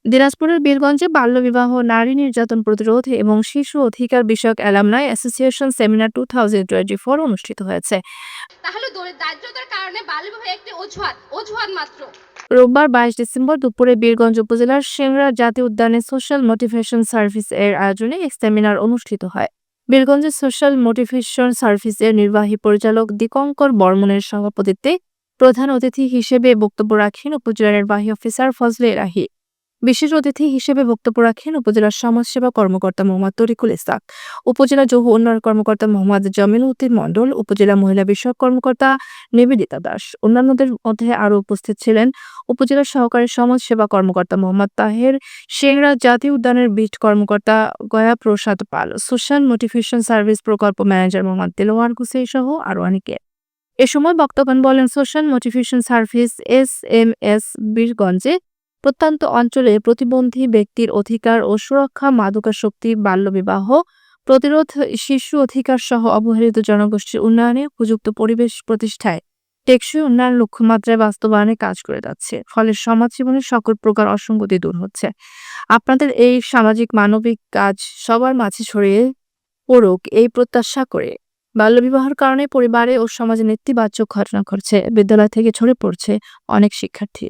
দিনাজপুরের বীরগঞ্জে বাল্যবিবাহ, নারী নির্যাতন প্রতিরোধ এবং শিশু অধিকার বিষয়ক অ্যালামনাই অ্যাসোসিয়েশন সেমিনার 2024 অনুষ্ঠিত হয়েছে। তাহলে দারিদ্রতার কারণে বাল্যবিবাহ একটি অজুহাত অজুহাত মাত্র। রোববার 22 ডিসেম্বর দুপুরে বীরগঞ্জ উপজেলার শেংরা জাতীয় উদ্যানে সোশ্যাল মোটিভেশন সার্ভিস এর আয়োজনে এক সেমিনার অনুষ্ঠিত হয়। বীরগঞ্জের সোশ্যাল মোটিভেশন সার্ভিসের নির্বাহী পরিচালক দীপঙ্কর বর্মনের সভাপতিত্বে প্রধান অতিথি হিসেবে বক্তব্য রাখেন উপজেলা নির্বাহী অফিসার ফজলে রাহি। বিশেষ অতিথি হিসেবে বক্তব্য রাখেন উপজেলার সমাজসেবা কর্মকর্তা মোহাম্মদ তরিকুল ইসলাক, উপজেলা যৌথ উন্নয়ন কর্মকর্তা মোহাম্মদ জামিল উদ্দিন মণ্ডল, উপজেলা মহিলা বিষয়ক কর্মকর্তা নিবেদিতা দাস। অন্যান্যদের মধ্যে আরও উপস্থিত ছিলেন উপজেলা সহকারী সমাজসেবা কর্মকর্তা মোহাম্মদ তাহের, শেংরা জাতীয় উদ্যানের বিট কর্মকর্তা গয়া প্রসাদ পাল, সোশ্যাল মোটিভেশন সার্ভিস প্রকল্প ম্যানেজার মোহাম্মদ দেলোয়ার হুসেন সহ আরও অনেকে। এ সময় বক্তব্য বলেন সোশ্যাল মোটিভেশন সার্ভিস SMS বীরগঞ্জে প্রত্যন্ত অঞ্চলে প্রতিবন্ধী ব্যক্তির অধিকার ও সুরক্ষা, মাদকাসক্তি, বাল্যবিবাহ প্রতিরোধ, শিশু অধিকার সহ অবহেলিত জনগোষ্ঠীর উন্নয়নে উপযুক্ত পরিবেশ প্রতিষ্ঠায় টেকসই উন্নয়ন লক্ষ্যমাত্রায় বাস্তবায়নে কাজ করে যাচ্ছে। ফলে সমাজ জীবনের সকল প্রকার অসঙ্গতি দূর হচ্ছে। আপনাদের এই সামাজিক মানবিক কাজ সবার মাঝে ছড়িয়ে পড়ুক এই প্রত্যাশা করে বাল্যবিবাহের কারণে পরিবারে ও সমাজে নেতিবাচক ঘটনা ঘটছে, বিদ্যালয় থেকে ঝরে পড়ছে অনেক শিক্ষার্থী।